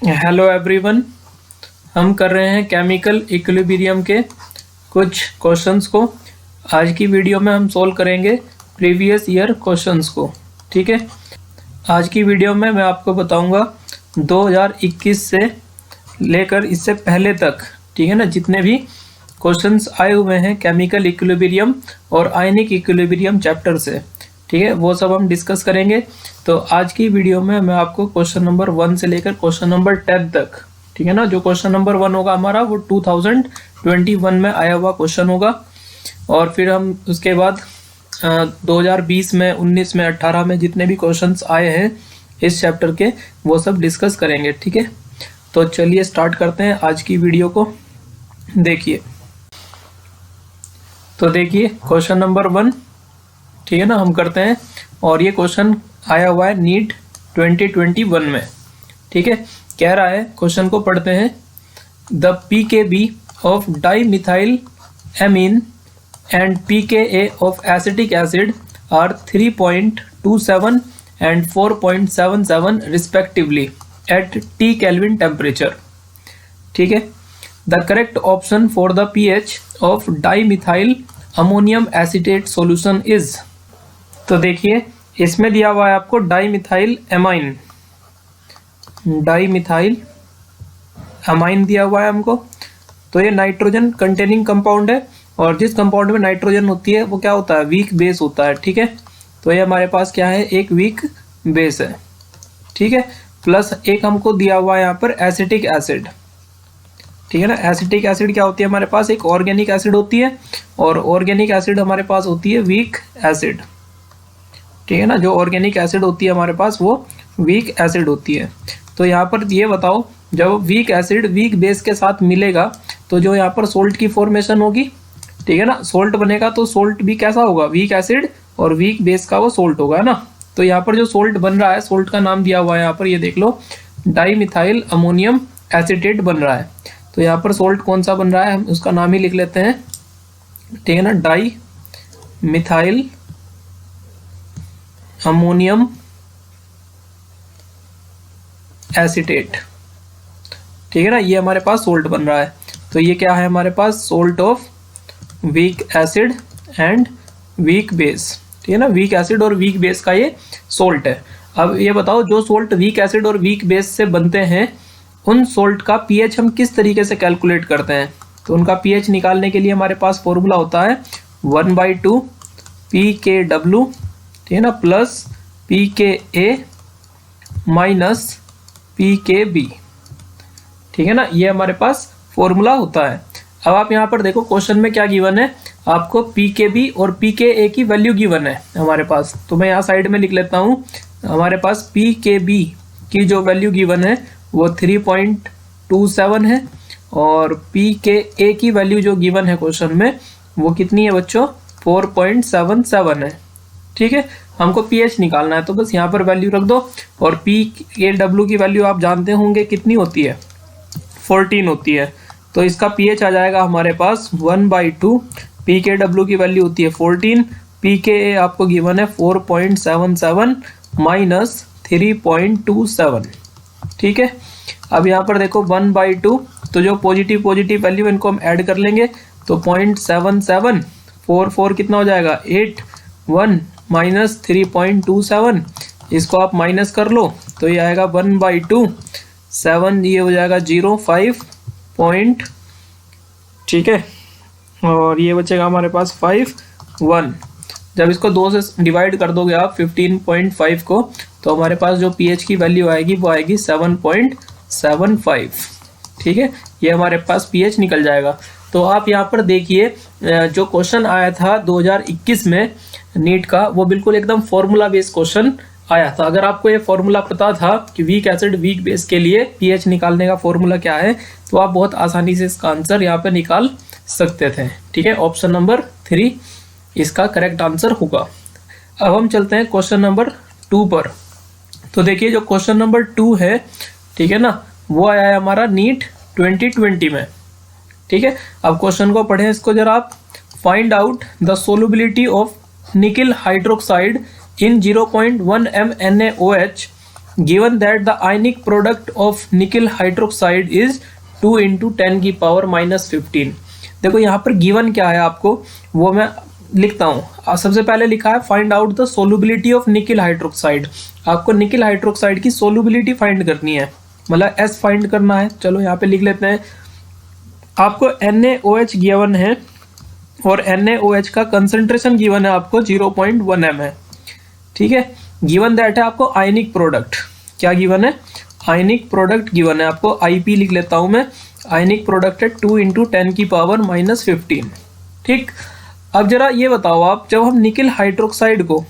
Hello everyone. हम कर रहे हैं केमिकल इक्विलिब्रियम के कुछ क्वेश्चंस को। आज की वीडियो में हम सोल्व करेंगे प्रीवियस ईयर क्वेश्चंस को। ठीक है, आज की वीडियो में मैं आपको बताऊंगा 2021 से लेकर इससे पहले तक, ठीक है ना, जितने भी क्वेश्चंस आए हुए हैं केमिकल इक्विलिब्रियम और आयनिक इक्विलिब्रियम चैप्टर से, ठीक है, वो सब हम डिस्कस करेंगे। तो आज की वीडियो में मैं आपको क्वेश्चन नंबर 1 से लेकर क्वेश्चन नंबर 10 तक, ठीक है ना, जो क्वेश्चन नंबर 1 होगा हमारा वो 2021 में आया हुआ क्वेश्चन होगा, और फिर हम उसके बाद 2020 में, 19 में, 18 में जितने भी क्वेश्चंस आए हैं इस चैप्टर के वो सब डिस्कस करेंगे। ठीक है, तो चलिए स्टार्ट करते हैं आज की वीडियो को। देखिए, तो देखिए क्वेश्चन नंबर 1, ठीक है ना, हम करते हैं। और ये क्वेश्चन आया हुआ है नीट 2021 में। ठीक है, कह रहा है, क्वेश्चन को पढ़ते हैं। The pKb of dimethyl amine and pKa of acetic acid are 3.27 and 4.77 respectively at T kelvin temperature. ठीक है, the correct option for the pH of dimethyl ammonium acetate solution is. तो देखिए, इसमें दिया हुआ है आपको डाईमिथाइल एमाइन, डाईमिथाइल अमाइन दिया हुआ है हमको। तो ये नाइट्रोजन कंटेनिंग कंपाउंड है, और जिस कंपाउंड में नाइट्रोजन होती है वो क्या होता है, वीक बेस होता है। ठीक है, तो ये हमारे पास क्या है, एक वीक बेस है। ठीक है, प्लस एक हमको दिया हुआ है यहाँ पर एसिटिक एसिड। ठीक है ना, एसिटिक एसिड क्या होती है हमारे पास, एक ऑर्गेनिक एसिड होती है, और ऑर्गेनिक एसिड हमारे पास होती है वीक एसिड। ठीक है ना, जो ऑर्गेनिक एसिड होती है हमारे पास वो वीक एसिड होती है। तो यहाँ पर ये बताओ, जब वीक एसिड वीक बेस के साथ मिलेगा तो जो यहाँ पर सोल्ट की फॉर्मेशन होगी, ठीक है ना, सोल्ट बनेगा, तो सोल्ट भी कैसा होगा, वीक एसिड और वीक बेस का वो सोल्ट होगा, है ना। तो यहाँ पर जो सोल्ट बन रहा है, सोल्ट का नाम दिया हुआ है यहाँ पर, ये देख लो, डाईमिथाइल अमोनियम एसीटेट बन रहा है। तो यहाँ पर सोल्ट कौन सा बन रहा है, हम उसका नाम ही लिख लेते हैं। ठीक है ना, डाई मिथाइल अमोनियम एसीटेट। ठीक है ना, ये हमारे पास सोल्ट बन रहा है। तो ये क्या है हमारे पास, salt of weak acid and weak base. ठीक है ना, वीक एसिड और वीक बेस का ये सोल्ट है। अब ये बताओ, जो सोल्ट वीक एसिड और वीक बेस से बनते हैं उन सोल्ट का पीएच हम किस तरीके से कैलकुलेट करते हैं। तो उनका पीएच निकालने के लिए हमारे पास फॉर्मूला होता है 1/2 pKw, ठीक है ना, प्लस pKa माइनस pKb। ठीक है ना, ये हमारे पास फॉर्मूला होता है। अब आप यहाँ पर देखो, क्वेश्चन में क्या गिवन है आपको, pKb और pKa की वैल्यू गिवन है हमारे पास। तो मैं यहाँ साइड में लिख लेता हूँ, हमारे पास pKb की जो वैल्यू गिवन है वो 3.27 है, और pKa की वैल्यू जो गिवन है क्वेश्चन में वो कितनी है बच्चों, 4.77 है। ठीक है, हमको pH निकालना है, तो बस यहाँ पर वैल्यू रख दो। और pKw की वैल्यू आप जानते होंगे कितनी होती है, 14 होती है। तो इसका pH आ जाएगा हमारे पास 1/2, pKw की वैल्यू होती है 14, pKa आपको गिवन है 4.77 माइनस 3.27। ठीक है, अब यहाँ पर देखो 1/2, तो जो पॉजिटिव पॉजिटिव वैल्यू इनको हम ऐड कर लेंगे, तो 0.77, 4 कितना हो जाएगा, 8, 1 माइनस 3.27, इसको आप माइनस कर लो तो ये आएगा 1/2, 7 ये हो जाएगा 0, 5 पॉइंट। ठीक है, और ये बचेगा हमारे पास 5, 1। जब इसको 2 से डिवाइड कर दोगे आप 15.5 को, तो हमारे पास जो pH की वैल्यू आएगी वो आएगी 7.75। ठीक है, ये हमारे पास pH निकल जाएगा। तो आप यहाँ पर देखिए, जो क्वेश्चन आया था 2021 में नीट का, वो बिल्कुल एकदम फॉर्मूला बेस्ड क्वेश्चन आया था। अगर आपको ये फॉर्मूला पता था कि वीक एसिड वीक बेस के लिए pH निकालने का फॉर्मूला क्या है, तो आप बहुत आसानी से इसका आंसर यहाँ पे निकाल सकते थे। ठीक है, ऑप्शन नंबर 3 इसका करेक्ट आंसर होगा। अब हम चलते हैं क्वेश्चन नंबर 2 पर। तो देखिए, जो क्वेश्चन नंबर 2 है, ठीक है ना, वो आया है हमारा नीट 2020 में। ठीक है, अब क्वेश्चन को पढ़ें इसको जरा आप। Find out the solubility of nickel hydroxide in 0.1 mNaOH given that the ionic product of nickel hydroxide is 2 × 10⁻⁻15। देखो यहाँ पर गिवन क्या है आपको वो मैं लिखता हूँ। सबसे पहले लिखा है find out the solubility of nickel hydroxide. आपको निकिल हाइड्रोक्साइड की सोलुबिलिटी फाइंड करनी है, मतलब एस फाइंड करना है। चलो यहाँ पे लिख लेते हैं। आपको NaOH गिवन है और NaOH का कंसंट्रेशन गिवन है आपको 0.1 m है, ठीक है। गिवन दैट है आपको आयनिक प्रोडक्ट, क्या गिवन है, आयनिक प्रोडक्ट गिवन है आपको, IP लिख लेता हूं मैं। आयनिक प्रोडक्ट है 2 × 10⁻⁻15, ठीक। अब जरा ये बताओ आप, जब हम निकिल हाइड्रोक्साइड को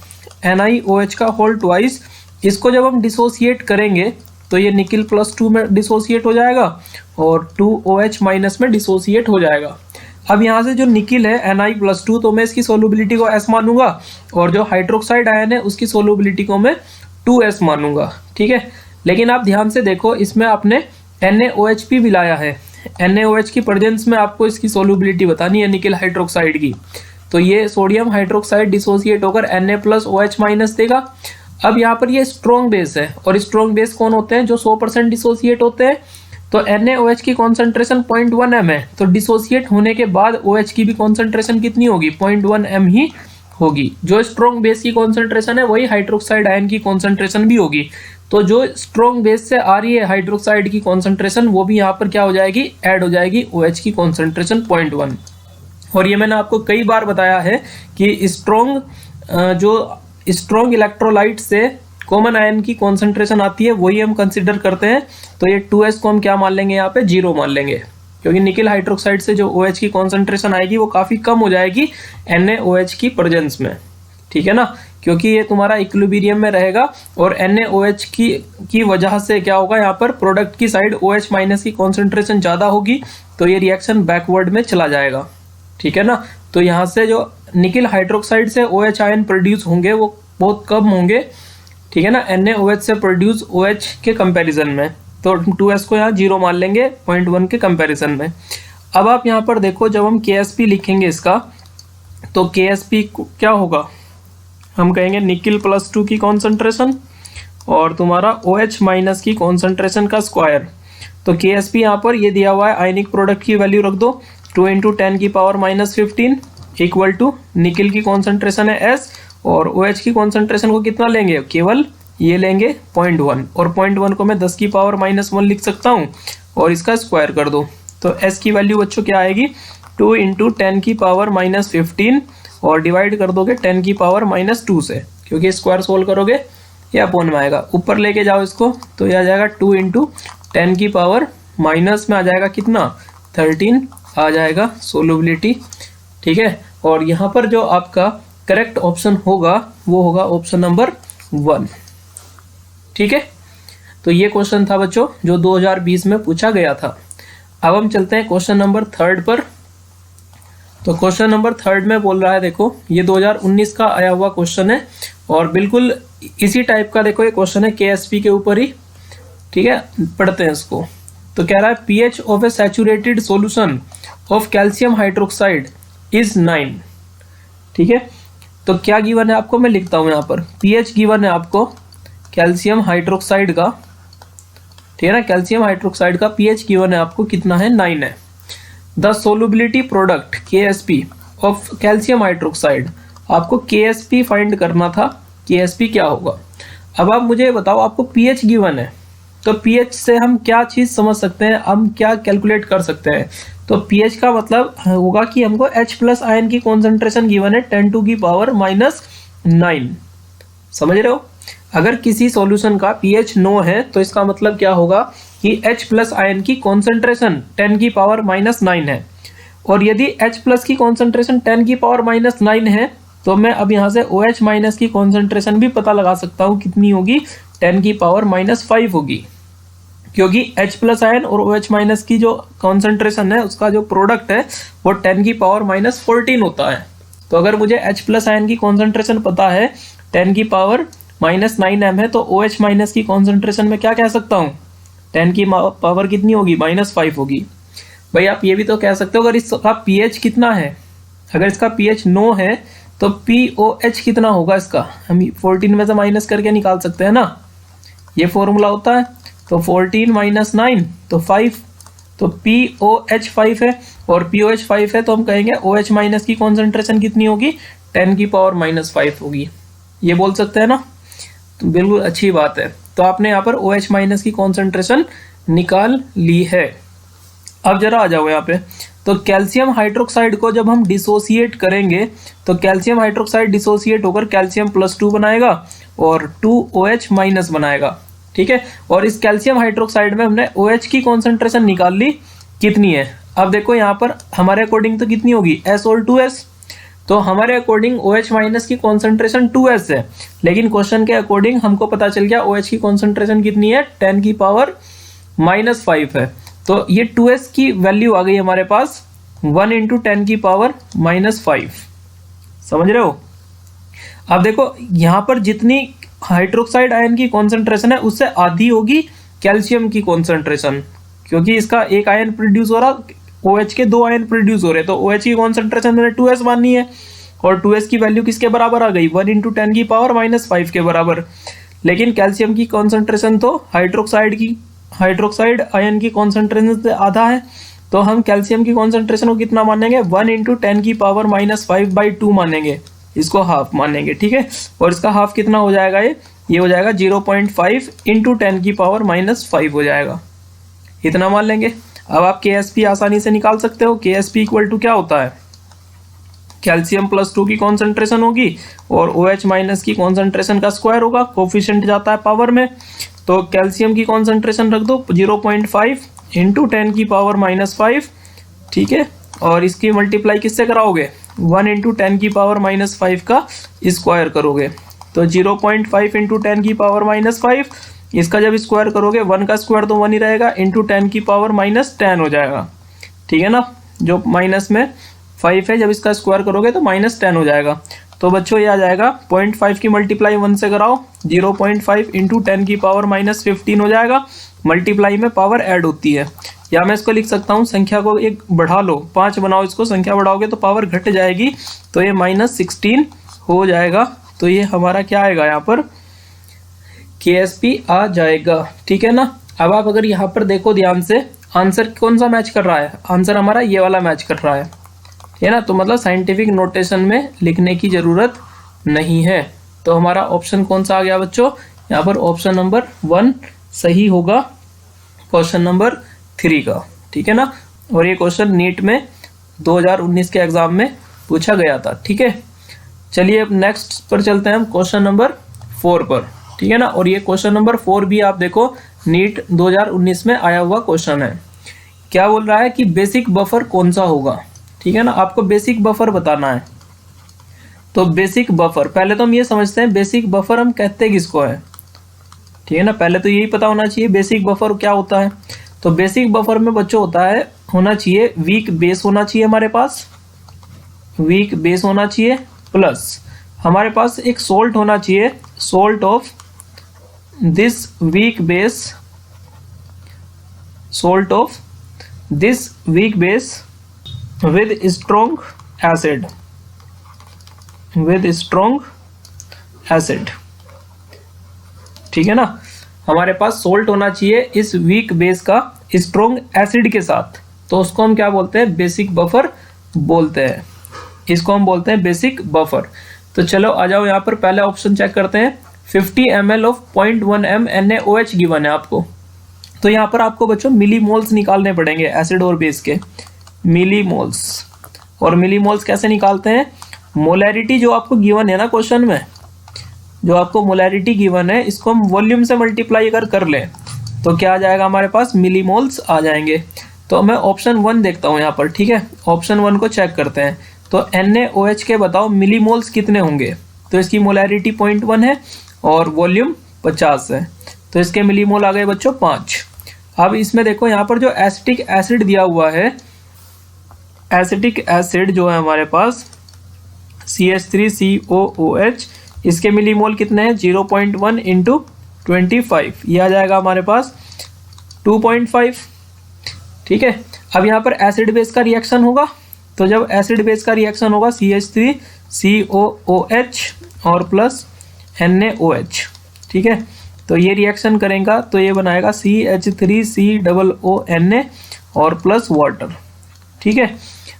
NiOH का होल ट्वाइस, इसको जब हम डिसोसिएट करेंगे तो ये निकिल +2 में डिसोसिएट हो जाएगा और 2OH- में डिसोसिएट हो जाएगा। अब यहाँ से जो निकिल है Ni+2, तो मैं इसकी सोलुबिलिटी को S मानूंगा और जो हाइड्रोक्साइड आयन है उसकी सोलुबिलिटी को मैं 2S मानूंगा, ठीक है। लेकिन आप ध्यान से देखो, इसमें आपने NaOH भी मिलाया है। NaOH की प्रेजेंस में आपको इसकी सोलुबिलिटी बतानी है निकिल हाइड्रोक्साइड की। तो ये सोडियम हाइड्रोक्साइड डिसोसिएट होकर Na+OH- देगा। अब यहाँ पर ये स्ट्रॉन्ग बेस है और स्ट्रॉन्ग बेस कौन होते हैं, जो 100% डिसोसिएट होते हैं। तो NaOH की कॉन्सेंट्रेशन 0.1 m है, तो डिसोसिएट होने के बाद OH की भी कॉन्सेंट्रेशन कितनी होगी, 0.1 m ही होगी। जो स्ट्रॉन्ग बेस की कॉन्सेंट्रेशन है वही हाइड्रोक्साइड आयन की कॉन्सेंट्रेशन भी होगी। तो जो स्ट्रॉन्ग बेस से आ रही है हाइड्रोक्साइड की कॉन्सेंट्रेशन, वो भी यहाँ पर क्या हो जाएगी, ऐड हो जाएगी OH की कॉन्सेंट्रेशन 0.1। और ये मैंने आपको कई बार बताया है कि स्ट्रॉन्ग इलेक्ट्रोलाइट से कॉमन आयन की कॉन्सेंट्रेशन आती है वही हम कंसिडर करते हैं। तो ये 2S को हम क्या मान लेंगे, यहाँ पे 0 मान लेंगे, क्योंकि निकिल हाइड्रोक्साइड से जो OH की कॉन्सेंट्रेशन आएगी वो काफ़ी कम हो जाएगी NaOH की प्रेजेंस में, ठीक है ना, क्योंकि ये तुम्हारा इक्विलिब्रियम में रहेगा। और NaOH की वजह से क्या होगा, यहाँ पर प्रोडक्ट की साइड OH- की कॉन्सेंट्रेशन ज़्यादा होगी, तो ये रिएक्शन बैकवर्ड में चला जाएगा, ठीक है ना। तो यहाँ से जो निकिल हाइड्रोक्साइड से OH आयन प्रोड्यूस होंगे वो बहुत कम होंगे, ठीक है ना, NaOH से प्रोड्यूस OH के कंपैरिजन में। तो 2S को यहाँ 0 मान लेंगे 0.1 के कंपैरिजन में। अब आप यहाँ पर देखो, जब हम KSP लिखेंगे इसका, तो KSP क्या होगा, हम कहेंगे निकिल +2 की कॉन्सेंट्रेशन और तुम्हारा OH- की कॉन्सेंट्रेशन का स्क्वायर। तो KSP यहाँ पर ये दिया हुआ है, आयनिक प्रोडक्ट की वैल्यू रख दो 2 × 10⁻⁻15 इक्वल टू निकिल की कॉन्सेंट्रेशन है S और OH की कॉन्सेंट्रेशन को कितना लेंगे, केवल ये लेंगे 0.1, और 0.1 को मैं 10⁻⁻1 लिख सकता हूँ और इसका स्क्वायर कर दो। तो S की वैल्यू बच्चों क्या आएगी, 2 × 10⁻⁻15 और डिवाइड कर दोगे 10⁻⁻2 से, क्योंकि स्क्वायर सोल्व करोगे ये अपॉन में आएगा। ऊपर लेके जाओ इसको, तो ये आ जाएगा 2 × 10⁻⁻, में आ जाएगा कितना, 13 आ जाएगा सोलुबिलिटी, ठीक है। और यहाँ पर जो आपका करेक्ट ऑप्शन होगा वो होगा ऑप्शन नंबर 1, ठीक है। तो ये क्वेश्चन था बच्चों जो 2020 में पूछा गया था। अब हम चलते हैं क्वेश्चन नंबर 3 पर। तो क्वेश्चन नंबर 3 में बोल रहा है, देखो ये 2019 का आया हुआ क्वेश्चन है और बिल्कुल इसी टाइप का देखो ये क्वेश्चन है KSP के ऊपर ही, ठीक है। पढ़ते हैं इसको। तो कह रहा है pH of A saturated solution of calcium hydroxide is 9, ठीक है। तो क्या गिवन है आपको, मैं लिखता हूं यहाँ पर, pH गिवन है आपको कैल्शियम हाइड्रोक्साइड का, ठीक है ना, कैल्शियम हाइड्रोक्साइड का pH गिवन है आपको कितना है, 9 है। The solubility product KSP of calcium hydroxide, आपको KSP फाइंड करना था, KSP क्या होगा। अब आप मुझे बताओ, आपको pH गिवन है, तो pH से हम क्या चीज़ समझ सकते हैं, हम क्या कैलकुलेट कर सकते हैं। तो pH का मतलब होगा कि हमको H+ आयन की कॉन्सेंट्रेशन गिवन है 10⁻⁹ समझ रहे हो। अगर किसी सॉल्यूशन का pH 9 है तो इसका मतलब क्या होगा कि H+ आयन की कॉन्सेंट्रेशन 10⁻⁹ है। और यदि H+ की कॉन्सेंट्रेशन 10⁻⁹ है तो मैं अब यहाँ से OH- की कॉन्सेंट्रेशन भी पता लगा सकता हूँ, कितनी होगी, 10⁻⁵ होगी, क्योंकि H+ आयन और OH- की जो कॉन्सेंट्रेशन है उसका जो प्रोडक्ट है वो 10⁻14 होता है। तो अगर मुझे H+ आयन की कॉन्सेंट्रेशन पता है 10⁻⁹ है, तो OH- की कॉन्सेंट्रेशन में क्या कह सकता हूँ, 10 की पावर कितनी होगी, -5 होगी। भाई आप ये भी तो कह सकते हो, अगर इसका pH कितना है, अगर इसका pH 9 है तो POH कितना होगा इसका, हम 14 में से माइनस करके निकाल सकते हैं ना, ये फॉर्मूला होता है। तो 14 माइनस 9 तो 5, तो POH5 है, और POH5 है तो हम कहेंगे OH माइनस की कॉन्सेंट्रेशन कितनी होगी, 10⁻⁵ होगी। ये बोल सकते हैं ना, तो बिल्कुल अच्छी बात है। तो आपने यहाँ पर OH माइनस की कॉन्सेंट्रेशन निकाल ली है। अब जरा आ जाओ यहाँ पे, तो कैल्शियम हाइड्रोक्साइड को जब हम डिसोसिएट करेंगे तो कैल्शियम हाइड्रोक्साइड डिसोसिएट होकर कैल्शियम +2 बनाएगा और 2OH माइनस बनाएगा, ठीक है। और इस कैल्शियम हाइड्रोक्साइड में हमने OH की कॉन्सेंट्रेशन निकाल ली, कितनी है। अब देखो यहाँ पर हमारे अकॉर्डिंग तो कितनी होगी, S और 2S, तो हमारे अकॉर्डिंग OH माइनस की कॉन्सेंट्रेशन 2S है, लेकिन क्वेश्चन के अकॉर्डिंग हमको पता चल गया OH की कॉन्सेंट्रेशन कितनी है, 10⁻⁻5 है। तो ये 2S की वैल्यू आ गई हमारे पास 1 × 10⁻⁻5, समझ रहे हो। अब देखो यहाँ पर जितनी हाइड्रोक्साइड आयन की कॉन्सेंट्रेशन है उससे आधी होगी कैल्शियम की कॉन्सेंट्रेशन, क्योंकि इसका एक आयन प्रोड्यूस हो रहा, OH के 2 आयन प्रोड्यूस हो रहे, तो OH की कॉन्सेंट्रेशन मैंने 2S माननी है, और 2S की वैल्यू किसके बराबर आ गई, 1 × 10⁻⁻5 के बराबर। लेकिन कैल्शियम की कॉन्सेंट्रेशन तो हाइड्रोक्साइड आयन की कॉन्सेंट्रेशन से आधा है, तो हम कैल्शियम की कॉन्सेंट्रेशन को कितना मानेंगे, 1 × 10⁻⁵5/2 मानेंगे, इसको हाफ मानेंगे, ठीक है। और इसका हाफ कितना हो जाएगा, ये हो जाएगा 0.5 × 10⁻⁻5 हो जाएगा, इतना मान लेंगे। अब आप KSP आसानी से निकाल सकते हो। KSP इक्वल टू क्या होता है, कैल्शियम +2 की कॉन्सेंट्रेशन होगी और OH माइनस की कॉन्सेंट्रेशन का स्क्वायर होगा, कोफिशिएंट जाता है पावर में, तो कैल्शियम की कॉन्सेंट्रेशन रख दो 0.5 × 10⁻⁻5, ठीक है। और इसकी मल्टीप्लाई किससे कराओगे, 1 × 10⁻⁻5 का स्क्वायर करोगे, तो 0.5 × 10⁻⁻5, इसका जब स्क्वायर करोगे 1 का स्क्वायर तो 1 ही रहेगा, इंटू 10⁻10 हो जाएगा, ठीक है ना। जो माइनस में 5 है, जब इसका स्क्वायर करोगे तो -10 हो जाएगा। तो बच्चों ये आ जाएगा 0.5 की मल्टीप्लाई 1 से कराओ, 0.5 × 10⁻−15 हो जाएगा। मल्टीप्लाई में पावर ऐड होती है, या मैं इसको लिख सकता हूँ, संख्या को एक बढ़ा लो, 5 बनाओ इसको, संख्या बढ़ाओगे तो पावर घट जाएगी, तो ये -16 हो जाएगा। तो ये हमारा क्या आएगा, यहाँ पर KSP आ जाएगा, ठीक है ना। अब आप अगर यहाँ पर देखो ध्यान से, आंसर कौन सा मैच कर रहा है, आंसर हमारा ये वाला मैच कर रहा है ना। तो मतलब साइंटिफिक नोटेशन में लिखने की ज़रूरत नहीं है। तो हमारा ऑप्शन कौन सा आ गया बच्चों, यहाँ पर ऑप्शन नंबर 1 सही होगा क्वेश्चन नंबर 3 का, ठीक है ना। और ये क्वेश्चन नीट में 2019 के एग्जाम में पूछा गया था, ठीक है। चलिए अब नेक्स्ट पर चलते हैं हम, क्वेश्चन नंबर 4 पर, ठीक है ना। और ये क्वेश्चन नंबर 4 भी आप देखो नीट 2019 में आया हुआ क्वेश्चन है। क्या बोल रहा है कि बेसिक बफर कौन सा होगा, ठीक है ना। आपको बेसिक बफर बताना है। तो बेसिक बफर, पहले तो हम ये समझते हैं बेसिक बफर हम कहते किसको है, ठीक है ना। पहले तो यही पता होना चाहिए बेसिक बफर क्या होता है। तो बेसिक बफर में बच्चों होना चाहिए वीक बेस होना चाहिए, हमारे पास वीक बेस होना चाहिए, प्लस हमारे पास एक सोल्ट होना चाहिए, salt of this weak base, salt of this weak base with strong acid, with strong acid, ठीक है ना। हमारे पास सोल्ट होना चाहिए इस वीक बेस का स्ट्रॉन्ग एसिड के साथ, तो उसको हम क्या बोलते हैं, बेसिक बफर बोलते हैं, इसको हम बोलते हैं बेसिक बफर। तो चलो आ जाओ यहाँ पर पहला ऑप्शन चेक करते हैं। 50 ml of 0.1 m NaOH given है आपको। तो यहाँ पर आपको बच्चों मिलीमोल्स निकालने पड़ेंगे एसिड और बेस के, मिलीमोल्स। और मिलीमोल्स कैसे निकालते हैं, मोलैरिटी जो आपको गिवन है ना क्वेश्चन में, जो आपको मोलैरिटी गिवन है, इसको हम वॉल्यूम से मल्टीप्लाई कर लें तो क्या आ जाएगा, हमारे पास मिलीमोल्स आ जाएंगे। तो मैं ऑप्शन 1 देखता हूँ यहाँ पर, ठीक है। ऑप्शन 1 को चेक करते हैं। तो NaOH के बताओ मिलीमोल्स कितने होंगे, तो इसकी मोलैरिटी 0.1 है और वॉल्यूम 50 है, तो इसके मिलीमोल आ गए बच्चों 5। अब इसमें देखो यहाँ पर जो एसिटिक एसिड दिया हुआ है, एसिटिक एसिड जो है हमारे पास CH3COOH, इसके मिलीमोल कितने हैं, 0.1 × 25, ये आ जाएगा हमारे पास 2.5, ठीक है। अब यहाँ पर एसिड बेस का रिएक्शन होगा, तो जब एसिड बेस का रिएक्शन होगा CH3COOH और प्लस NaOH, ठीक है। तो ये रिएक्शन करेगा तो ये बनाएगा CH3COONA और प्लस वाटर। ठीक है,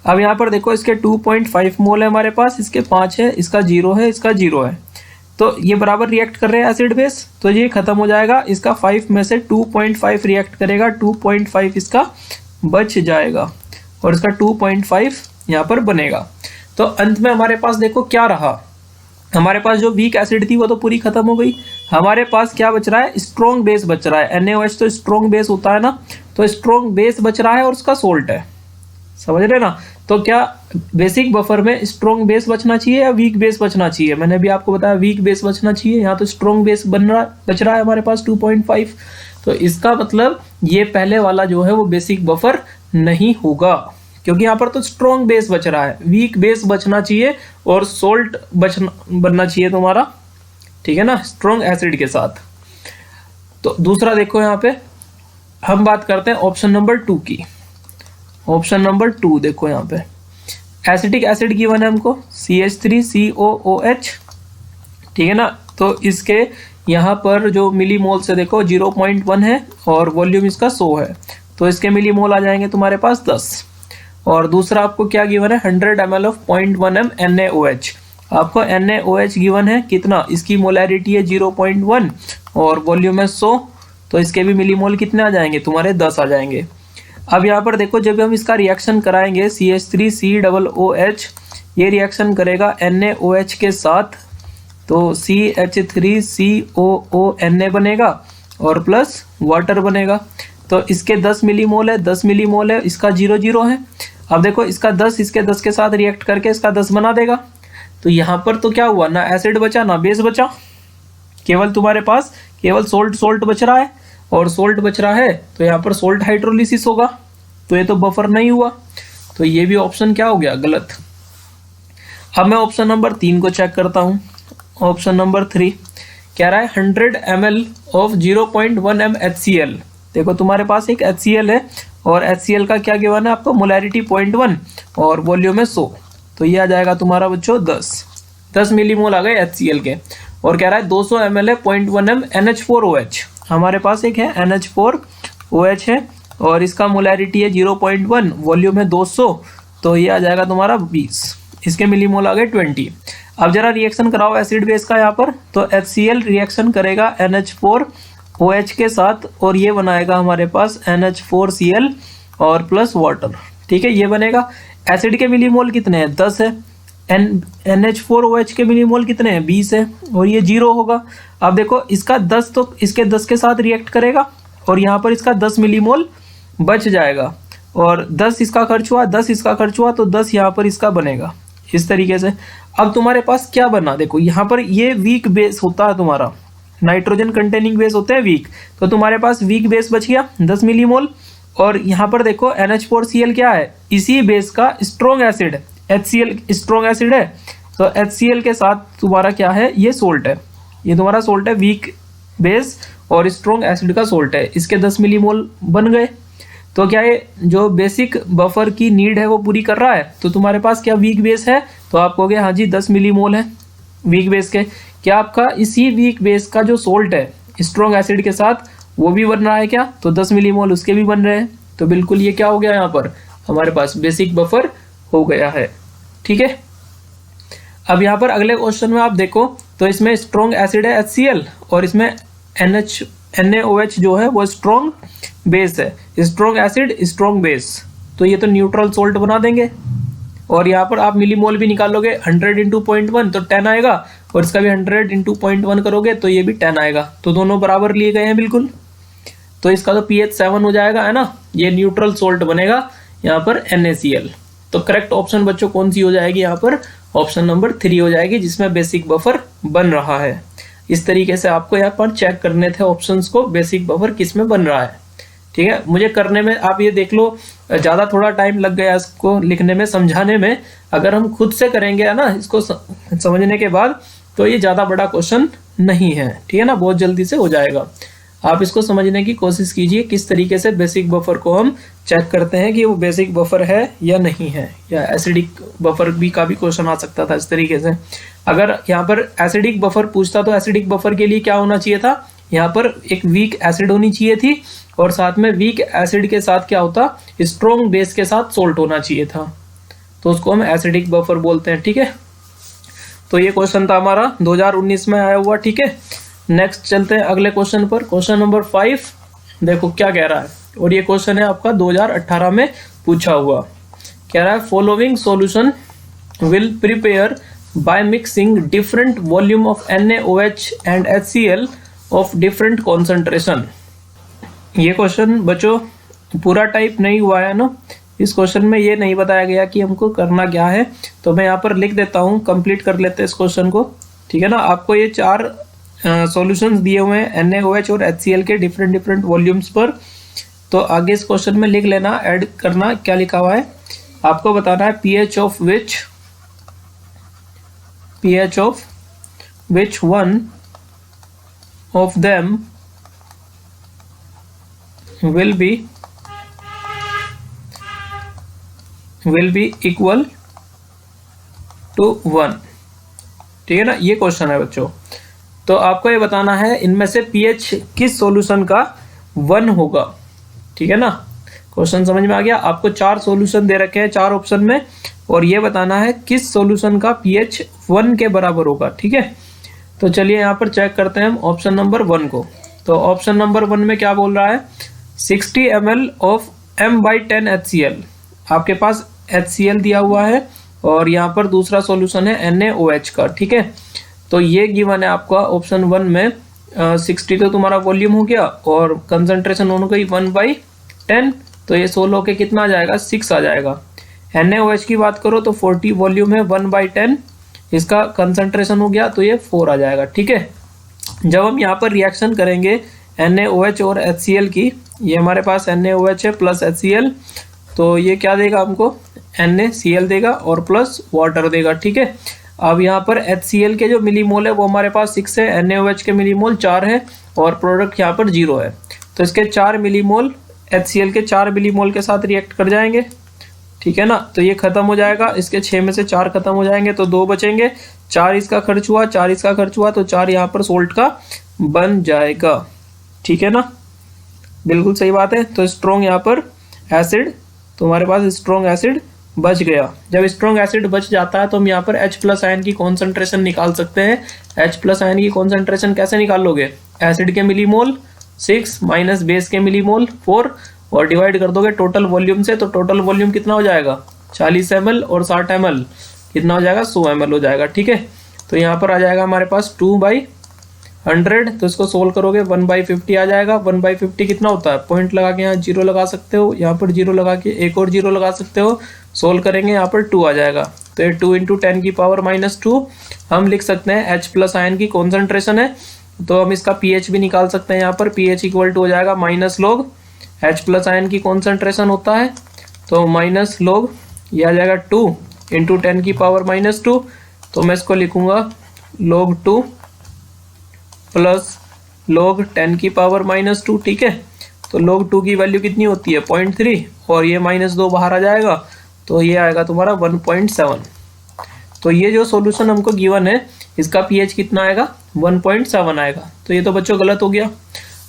अब यहाँ पर देखो इसके 2.5 मोल है हमारे पास, इसके 5 है, इसका 0 है, इसका 0 है, तो ये बराबर रिएक्ट कर रहे हैं एसिड बेस, तो ये खत्म हो जाएगा। इसका 5 में से 2.5 रिएक्ट करेगा, 2.5 इसका बच जाएगा और इसका 2.5 यहाँ पर बनेगा। तो अंत में हमारे पास देखो क्या रहा, हमारे पास जो वीक एसिड थी वो तो पूरी खत्म हो गई, हमारे पास क्या बच रहा है, स्ट्रॉन्ग बेस बच रहा है। NaOH तो स्ट्रॉन्ग बेस होता है ना, तो स्ट्रॉन्ग बेस बच रहा है और उसका सोल्ट है, समझ रहे ना। तो क्या बेसिक बफर में स्ट्रॉन्ग बेस बचना चाहिए या वीक बेस बचना चाहिए? मैंने भी आपको बताया वीक बेस बचना चाहिए, यहाँ तो स्ट्रॉन्ग बेस बच रहा है हमारे पास 2.5, तो इसका मतलब ये पहले वाला जो है वो बेसिक बफर नहीं होगा, क्योंकि यहाँ पर तो स्ट्रॉन्ग बेस बच रहा है, वीक बेस बचना चाहिए और सोल्ट बनना चाहिए तुम्हारा, ठीक है ना, स्ट्रॉन्ग एसिड के साथ। तो दूसरा देखो, यहाँ पे हम बात करते हैं ऑप्शन नंबर 2 की। ऑप्शन नंबर 2 देखो, यहाँ पे एसिटिक एसिड गिवन है हमको CH3COOH, ठीक है ना। तो इसके यहाँ पर जो मिलीमोल से देखो 0.1 है और वॉल्यूम इसका 100 है, तो इसके मिलीमोल आ जाएंगे तुम्हारे पास 10। और दूसरा आपको क्या गिवन है, 100 ml ऑफ 0.1 m NaOH, आपको NaOH गिवन है कितना, इसकी मोलैरिटी है 0.1 और वॉल्यूम है 100, तो इसके भी मिलीमोल कितने आ जाएंगे तुम्हारे, 10 आ जाएंगे। अब यहाँ पर देखो जब हम इसका रिएक्शन कराएंगे CH3COOH, ये रिएक्शन करेगा NaOH के साथ, तो CH3COONA बनेगा और प्लस वाटर बनेगा, तो इसके 10 मिलीमोल है, 10 मिलीमोल है, इसका 0 है। अब देखो इसका 10 इसके 10 के साथ रिएक्ट करके इसका 10 बना देगा, तो यहाँ पर तो क्या हुआ, ना एसिड बचा ना बेस बचा, केवल तुम्हारे पास केवल सोल्ट बच रहा है, और सोल्ट बच रहा है तो यहाँ पर सोल्ट हाइड्रोलिसिस होगा, तो ये तो बफर नहीं हुआ, तो ये भी ऑप्शन क्या हो गया, गलत। अब मैं ऑप्शन नंबर 3 को चेक करता हूँ। ऑप्शन नंबर 3 कह रहा है 100 ml ऑफ 0.1 m HCl। देखो तुम्हारे पास एक HCl है और HCl का क्या गिवन है आपको, मोलैरिटी 0.1 और वॉल्यूम है 100, तो ये आ जाएगा तुम्हारा बच्चों 10 मिलीमोल आ गए HCl के। और कह रहा है 200 ml है 0.1 m NH4OH, हमारे पास एक है NH4OH है और इसका मोलैरिटी है 0.1, वॉल्यूम है 200, तो ये आ जाएगा तुम्हारा 20, इसके मिलीमोल आ गए 20। अब जरा रिएक्शन कराओ एसिड बेस का यहाँ पर, तो HCl रिएक्शन करेगा NH4OH के साथ और ये बनाएगा हमारे पास NH4Cl और प्लस वाटर, ठीक है, ये बनेगा। एसिड के मिलीमोल कितने हैं, 10 है, NH4OH के मिलीमोल कितने हैं, 20 है, और ये 0 होगा। अब देखो इसका 10 तो इसके 10 के साथ रिएक्ट करेगा और यहाँ पर इसका 10 मिलीमोल बच जाएगा, और 10 इसका खर्च हुआ, 10 इसका खर्च हुआ, तो 10 यहाँ पर इसका बनेगा इस तरीके से। अब तुम्हारे पास क्या बना, देखो यहाँ पर ये वीक बेस होता है तुम्हारा, नाइट्रोजन कंटेनिंग बेस होते हैं वीक, तो तुम्हारे पास वीक बेस बच गया 10 मिलीमोल। और यहाँ पर देखो NH4Cl क्या है, इसी बेस का strong acid, HCl strong acid है, तो HCl के साथ तुम्हारा क्या है, ये सोल्ट है, ये तुम्हारा सोल्ट है, वीक बेस और स्ट्रॉन्ग एसिड का सोल्ट है, इसके 10 मिलीमोल बन गए। तो क्या ये जो बेसिक बफर की नीड है वो पूरी कर रहा है। तो तुम्हारे पास क्या वीक बेस है, तो आप कहोगे हाँ जी 10 मिलीमोल है वीक बेस के। क्या आपका इसी वीक बेस का जो सोल्ट है स्ट्रॉन्ग एसिड के साथ वो भी बन रहा है क्या, तो 10 मिलीमोल उसके भी बन रहे हैं। तो बिल्कुल ये क्या हो गया, यहाँ पर हमारे पास बेसिक बफर हो गया है, ठीक है। अब यहाँ पर अगले क्वेश्चन में आप देखो तो इसमें स्ट्रॉन्ग एसिड है HCl और इसमें NaOH जो है वो स्ट्रॉन्ग बेस है, स्ट्रॉन्ग एसिड स्ट्रॉन्ग बेस, तो ये तो न्यूट्रल सोल्ट बना देंगे। और यहाँ पर आप मिलीमोल भी निकालोगे 100 × 0.1 तो 10 आएगा, और इसका भी 100 × 0.1 करोगे तो ये भी 10 आएगा, तो दोनों बराबर लिए गए हैं बिल्कुल। तो इसका तो pH 7 हो जाएगा, है ना, ये न्यूट्रल सोल्ट बनेगा यहाँ पर NaCl। तो करेक्ट ऑप्शन बच्चों कौन सी हो जाएगी, यहाँ पर ऑप्शन नंबर 3 हो जाएगी, जिसमें बेसिक बफर बन रहा है। इस तरीके से आपको यहाँ पर चेक करने थे ऑप्शंस को, बेसिक बफर किस में बन रहा है, ठीक है। मुझे करने में आप ये देख लो ज़्यादा थोड़ा टाइम लग गया इसको लिखने में, समझाने में। अगर हम खुद से करेंगे है ना इसको समझने के बाद, तो ये ज़्यादा बड़ा क्वेश्चन नहीं है, ठीक है ना, बहुत जल्दी से हो जाएगा। आप इसको समझने की कोशिश कीजिए किस तरीके से बेसिक बफर को हम चेक करते हैं कि वो बेसिक बफर है या नहीं है, या एसिडिक बफर भी का भी क्वेश्चन आ सकता था इस तरीके से। अगर यहाँ पर एसिडिक बफर पूछता तो एसिडिक बफर के लिए क्या होना चाहिए था, यहाँ पर एक वीक एसिड होनी चाहिए थी और साथ में वीक एसिड के साथ क्या होता, स्ट्रॉन्ग बेस के साथ सोल्ट होना चाहिए था, तो उसको हम एसिडिक बफर बोलते हैं। ठीक है, तो ये क्वेश्चन था हमारा 2019 में आया हुआ। ठीक है, नेक्स्ट चलते हैं अगले क्वेश्चन पर। क्वेश्चन नंबर 5 देखो क्या कह रहा है, और ये क्वेश्चन है आपका 2018 में पूछा हुआ। कह रहा है following solution will prepare by mixing different volume of NaOH and HCl of different concentration. ये क्वेश्चन बच्चों पूरा टाइप नहीं हुआ है ना, इस क्वेश्चन में ये नहीं बताया गया कि हमको करना क्या है, तो मैं यहाँ पर लिख देता हूँ, कंप्लीट कर लेते हैं इस क्वेश्चन को। ठीक है ना, आपको ये 4 सॉल्यूशंस दिए हुए हैं NaOH और HCl के डिफरेंट डिफरेंट वॉल्यूम्स पर, तो आगे इस क्वेश्चन में लिख लेना, ऐड करना क्या लिखा हुआ है, आपको बताना है pH of which one of them will be equal to 1। ठीक है ना, ये क्वेश्चन है बच्चों। तो आपको ये बताना है इनमें से pH किस सॉल्यूशन का 1 होगा। ठीक है ना, क्वेश्चन समझ में आ गया। आपको 4 सॉल्यूशन दे रखे हैं 4 ऑप्शन में, और ये बताना है किस सॉल्यूशन का pH 1 के बराबर होगा। ठीक है, तो चलिए यहाँ पर चेक करते हैं हम ऑप्शन नंबर 1 को। तो ऑप्शन नंबर 1 में क्या बोल रहा है, 60 ml ऑफ M/10 HCl। आपके पास HCl दिया हुआ है और यहाँ पर दूसरा सॉल्यूशन है NaOH का। ठीक है, तो ये गिवन है आपका ऑप्शन 1 में 60 तो तुम्हारा वॉल्यूम हो गया और कंसंट्रेशन होने गई 1/10, तो ये 16 के कितना आ जाएगा, 6 आ जाएगा। NaOH की बात करो तो 40 वॉल्यूम है, 1/10 इसका कंसंट्रेशन हो गया, तो ये 4 आ जाएगा। ठीक है, जब हम यहाँ पर रिएक्शन करेंगे NaOH और HCl की, ये हमारे पास NaOH है प्लस HCl, तो ये क्या देगा हमको, NaCl देगा और प्लस वाटर देगा। ठीक है, अब यहाँ पर HCl के जो मिलीमोल है वो हमारे पास 6 है, NaOH के मिलीमोल 4 है और प्रोडक्ट यहाँ पर 0 है, तो इसके 4 मिलीमोल HCl के 4 मिलीमोल के साथ रिएक्ट कर जाएंगे। ठीक है ना, तो ये खत्म हो जाएगा, इसके 6 में से 4 खत्म हो जाएंगे तो 2 बचेंगे, 4 इसका खर्च हुआ, 4 इसका खर्च हुआ, तो 4 यहाँ पर सोल्ट का बन जाएगा। ठीक है ना, बिल्कुल सही बात है। तो स्ट्रॉन्ग यहाँ पर एसिड, तुम्हारे पास स्ट्रॉन्ग एसिड बच गया। जब स्ट्रॉन्ग एसिड बच जाता है तो हम यहाँ पर H+ आयन की कॉन्सेंट्रेशन निकाल सकते हैं। H+ आयन की कॉन्सेंट्रेशन कैसे निकाल लोगे, एसिड के मिलीमोल 6 माइनस बेस के मिलीमोल 4 और डिवाइड कर दोगे टोटल वॉल्यूम से, तो टोटल वॉल्यूम कितना हो जाएगा, 40 ml और 60 ml कितना हो जाएगा, 100 ml हो जाएगा। ठीक है, तो यहाँ पर आ जाएगा हमारे पास 2/100, तो इसको सोल्व करोगे 1/50 आ जाएगा। 1/50 कितना होता है, पॉइंट लगा के यहाँ 0 लगा सकते हो, यहाँ पर 0 लगा के एक और 0 लगा सकते हो, सोल्व करेंगे यहाँ पर 2 आ जाएगा, तो ये 2 × 10⁻⁻2 हम लिख सकते हैं H+ आयन की कॉन्सेंट्रेशन है। तो हम इसका pH भी निकाल सकते हैं, यहाँ पर pH इक्वल टू हो जाएगा -log H+ आयन की कॉन्सेंट्रेशन होता है, तो -log ये आ जाएगा 2 × 10⁻⁻2, तो मैं इसको लिखूंगा log 2 प्लस log 10⁻⁻2। ठीक है, तो log 2 की वैल्यू कितनी होती है, 0.3 और ये -2 बाहर आ जाएगा, तो ये आएगा तुम्हारा 1.7। तो ये जो सॉल्यूशन हमको गिवन है इसका pH कितना आएगा, 1.7 आएगा, तो ये तो बच्चों गलत हो गया।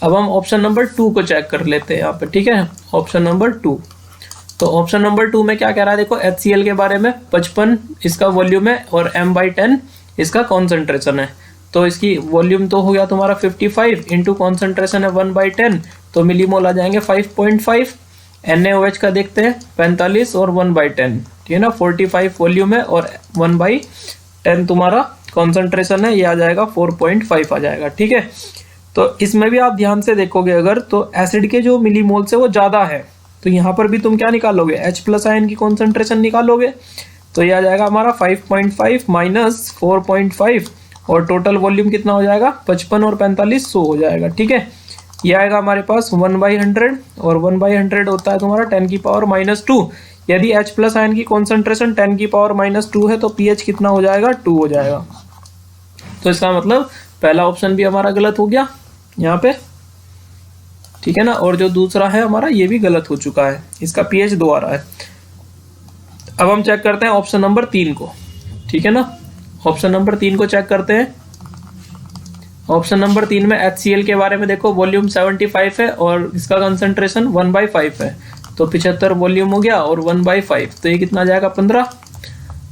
अब हम ऑप्शन नंबर 2 को चेक कर लेते हैं यहाँ पे। ठीक है, ऑप्शन नंबर 2, तो ऑप्शन नंबर 2 में क्या कह रहा है, देखो HCl के बारे में 55 इसका वॉल्यूम है और M/10 इसका कॉन्सेंट्रेशन है, तो इसकी वॉल्यूम तो हो गया तुम्हारा 55 इंटू कॉन्सेंट्रेशन है 1/10, तो मिलीमोल आ जाएंगे 5.5। NaOH का देखते हैं 45 और 1/10, ठीक है ना, 45 वॉल्यूम है और 1/10 तुम्हारा कॉन्सेंट्रेशन है, ये आ जाएगा 4.5 आ जाएगा। ठीक है, तो इसमें भी आप ध्यान से देखोगे अगर, तो एसिड के जो मिलीमोल से वो ज़्यादा है, तो यहाँ पर भी तुम क्या निकालोगे, H+ आयन की कॉन्सेंट्रेशन निकालोगे, तो ये आ जाएगा हमारा 5.5 माइनस 4.5 और टोटल वॉल्यूम कितना हो जाएगा, 55 और 45 100 हो जाएगा। ठीक है, ये आएगा हमारे पास 1/100 और 1/100 होता है तुम्हारा 10⁻⁻2। यदि H+ आयन की कॉन्सेंट्रेशन 10⁻⁻2 है तो pH कितना हो जाएगा, 2 हो जाएगा। तो इसका मतलब पहला ऑप्शन भी हमारा गलत हो गया यहाँ पे। ठीक है ना, और जो दूसरा है हमारा ये भी गलत हो चुका है, इसका pH 2 आ रहा है। अब हम चेक करते हैं ऑप्शन नंबर 3 को। ठीक है ना, ऑप्शन नंबर 3 को चेक करते हैं। ऑप्शन नंबर 3 में HCl के बारे में देखो, वॉल्यूम 75 है और इसका कंसंट्रेशन 1/5 है, तो 75 वॉल्यूम हो गया और 1/5, तो ये कितना आ जाएगा 15।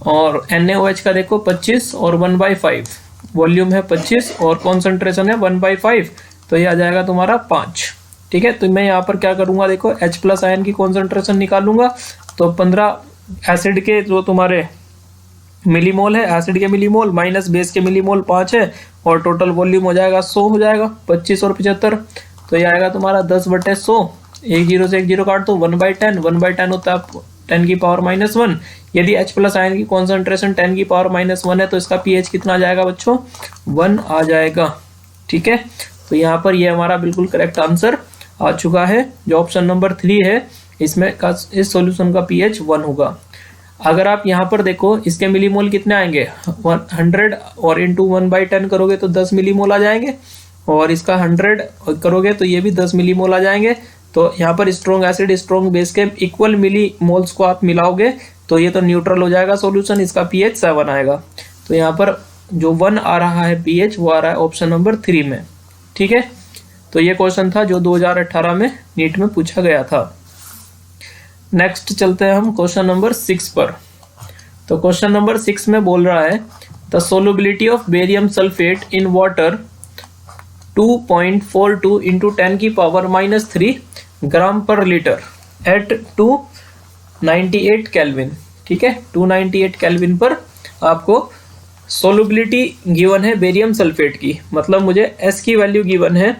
और NaOH का देखो 25 और 1/5, वॉल्यूम है 25 और कॉन्सेंट्रेशन है 1/5, तो ये आ जाएगा तुम्हारा 5। ठीक है, तो मैं यहाँ पर क्या करूँगा, देखो H+ आयन की कॉन्सेंट्रेशन निकालूंगा, तो 15 एसिड के जो तुम्हारे मिलीमोल है, एसिड के मिलीमोल माइनस बेस के मिलीमोल 5 है, और टोटल वॉल्यूम हो जाएगा 100 हो जाएगा, 25 और 75, तो ये आएगा तुम्हारा 10/100। एक जीरो से एक जीरो काट दो, 1/10, 1/10 होता है 10 की पावर -1। यदि H+ आयन की कॉन्सेंट्रेशन 10 की पावर -1 है तो इसका pH कितना आ जाएगा बच्चों, 1 आ जाएगा। ठीक है, तो यहाँ पर ये हमारा बिल्कुल करेक्ट आंसर आ चुका है। जो ऑप्शन नंबर 3 है इसमें का इस सॉल्यूशन का pH 1 होगा। अगर आप यहाँ पर देखो इसके मिलीमोल कितने आएंगे, 100 और इंटू 1/10 करोगे तो 10 मिलीमोल आ जाएंगे, और इसका 100 करोगे तो ये भी 10 मिलीमोल आ जाएंगे। तो यहाँ पर स्ट्रॉन्ग एसिड स्ट्रॉन्ग बेस के इक्वल मिलीमोल्स को आप मिलाओगे तो ये तो न्यूट्रल हो जाएगा सॉल्यूशन, इसका pH 7 आएगा। तो यहाँ पर जो 1 आ रहा है pH वो आ रहा है ऑप्शन नंबर 3 में। ठीक है, तो ये क्वेश्चन था जो 2018 में नीट में पूछा गया था। नेक्स्ट चलते हैं हम क्वेश्चन नंबर 6 पर। तो क्वेश्चन नंबर 6 में बोल रहा है the solubility of barium sulphate in water 2.42 into 10 की पावर -3 ग्राम पर लीटर एट 298 केल्विन। ठीक है, 298 केल्विन पर आपको सोलुबिलिटी गिवन है बेरियम सल्फेट की, मतलब मुझे S की वैल्यू गिवन है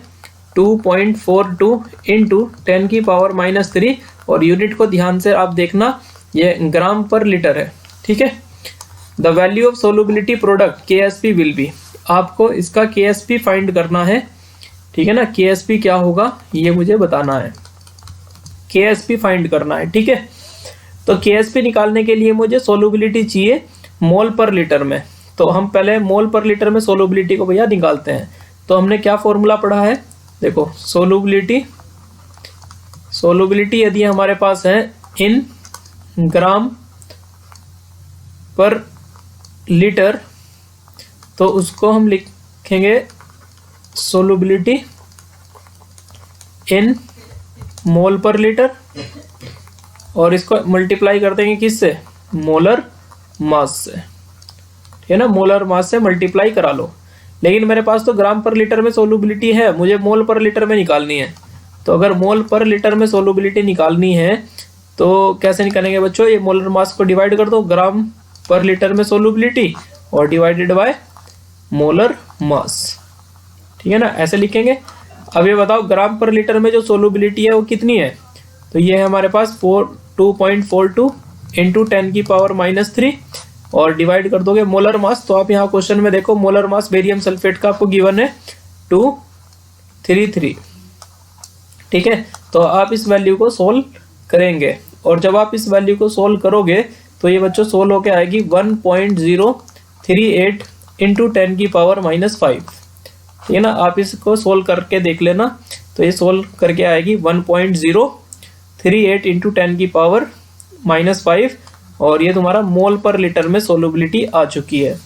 2.42 इंटू 10 की पावर -3, और यूनिट को ध्यान से आप देखना ये ग्राम पर लीटर है। ठीक है, the value of solubility product KSP will be, आपको इसका KSP फाइंड करना है। ठीक है ना, KSP क्या होगा ये मुझे बताना है, KSP फाइंड करना है। ठीक है, तो KSP निकालने के लिए मुझे सोलुबिलिटी चाहिए मोल पर लीटर में, तो हम पहले मोल पर लीटर में सोलुबिलिटी को भैया निकालते हैं। तो हमने क्या फॉर्मूला पढ़ा है, देखो सोलुबिलिटी यदि हमारे पास है इन ग्राम पर लीटर, तो उसको हम लिखेंगे सोलुबिलिटी इन मोल पर लीटर, और इसको मल्टीप्लाई कर देंगे किससे, मोलर मास से। ठीक है ना, मोलर मास से मल्टीप्लाई करा लो। लेकिन मेरे पास तो ग्राम पर लीटर में सोलुबिलिटी है, मुझे मोल पर लीटर में निकालनी है। तो अगर मोल पर लीटर में सोलुबिलिटी निकालनी है तो कैसे निकालेंगे बच्चों, ये मोलर मास को डिवाइड कर दो, ग्राम पर लीटर में सोलुबिलिटी और डिवाइडेड बाय मोलर मास। ठीक है ना, ऐसे लिखेंगे। अब ये बताओ ग्राम पर लीटर में जो सोलुबिलिटी है वो कितनी है, तो ये है हमारे पास 2.42 इंटू 10 की पावर -3 और डिवाइड कर दोगे मोलर मास। तो आप यहाँ क्वेश्चन में देखो मोलर मास बेरियम सल्फेट का आपको गिवन है 233। ठीक है, तो आप इस वैल्यू को सोल्व करेंगे, और जब आप इस वैल्यू को सोल्व करोगे तो ये बच्चों सोल्व होके आएगी 1.038 इंटू 10 की पावर -5। ठीक है ना, आप इसको सोल्व करके देख लेना, तो ये सोल्व करके आएगी 1.038 इंटू 10 की पावर -5, और ये तुम्हारा मोल पर लीटर में सोलुबिलिटी आ चुकी है।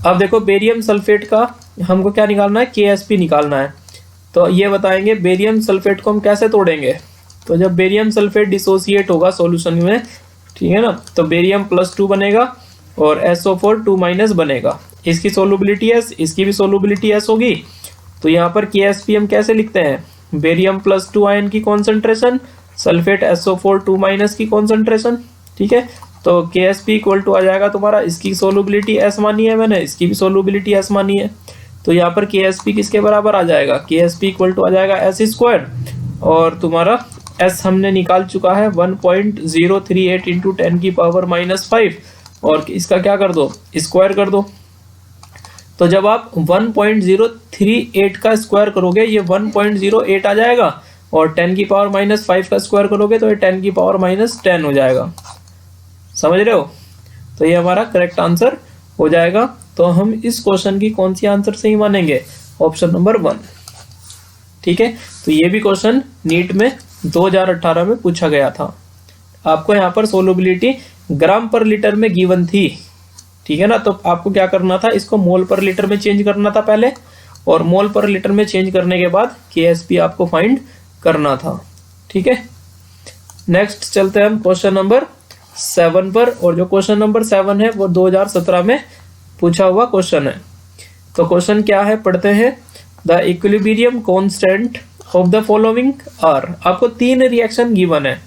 अब देखो बेरियम सल्फेट का हमको क्या निकालना है, KSP निकालना है। तो ये बताएंगे बेरियम सल्फेट को हम कैसे तोड़ेंगे। तो जब बेरियम सल्फेट डिसोसिएट होगा सॉल्यूशन में, ठीक है ना, तो बेरियम +2 बनेगा और SO4 2- बनेगा। इसकी सोलुबिलिटी S, इसकी भी सोलुबिलिटी S होगी। तो यहाँ पर KSP हम कैसे लिखते हैं, बेरियम +2 आयन की कॉन्सेंट्रेशन, सल्फेट SO4 2- की कॉन्सेंट्रेशन। ठीक है, तो KSP इक्वल टू आ जाएगा तुम्हारा, इसकी सोलुबिलिटी S मानी है मैंने, इसकी भी सोलुबिलिटी S मानी है। तो यहाँ पर KSP किसके बराबर आ जाएगा, KSP इक्वल टू आ जाएगा S², और तुम्हारा S हमने निकाल चुका है 1.038 इंटू 10 की पावर -5, और इसका क्या कर दो, स्क्वायर कर दो। तो जब आप 1.038 का स्क्वायर करोगे ये 1.08 आ जाएगा, और 10 की पावर -5 का स्क्वायर करोगे तो ये 10 की पावर -10 हो जाएगा। समझ रहे हो, तो ये हमारा करेक्ट आंसर हो जाएगा। तो हम इस क्वेश्चन की कौन सी आंसर सही मानेंगे, ऑप्शन नंबर 1। ठीक है, तो ये भी क्वेश्चन नीट में 2018 में पूछा गया था। आपको यहाँ पर सोलुबिलिटी ग्राम पर लीटर में गिवन थी। ठीक है ना, तो आपको क्या करना था, इसको मोल पर लीटर में चेंज करना था पहले, और मोल पर लीटर में चेंज करने के बाद KSP आपको फाइंड करना था। ठीक है, नेक्स्ट चलते हैं हम क्वेश्चन नंबर 7 पर। और जो क्वेश्चन नंबर 7 है वो 2017 में पूछा हुआ क्वेश्चन है। तो क्वेश्चन क्या है पढ़ते हैं। The equilibrium constant of the following are. आपको 3 रिएक्शन गिवन है,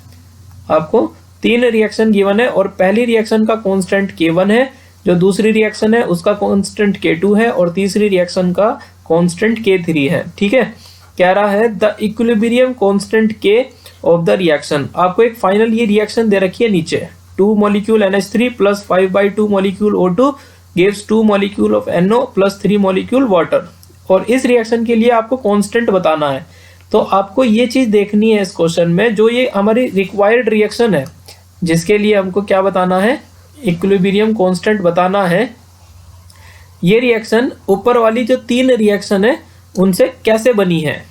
आपको 3 रिएक्शन गिवन है और पहली रिएक्शन का कांस्टेंट K1 है, जो दूसरी रिएक्शन है उसका कांस्टेंट K2 है और तीसरी रिएक्शन का कांस्टेंट K3 है। ठीक है, कह रहा है the equilibrium constant K of the reaction. आपको एक फाइनल ये रिएक्शन दे रखी है नीचे, 2 molecule NH3 plus 5/2 molecule O2 gives 2 molecule of NO plus 3 molecule water. और इस रिएक्शन के लिए आपको कांस्टेंट बताना है। तो आपको ये चीज देखनी है इस क्वेश्चन में, जो ये हमारी रिक्वायर्ड रिएक्शन है जिसके लिए हमको क्या बताना है, इक्विलिब्रियम कांस्टेंट बताना है। ये रिएक्शन ऊपर वाली जो 3 रिएक्शन है उनसे कैसे बनी है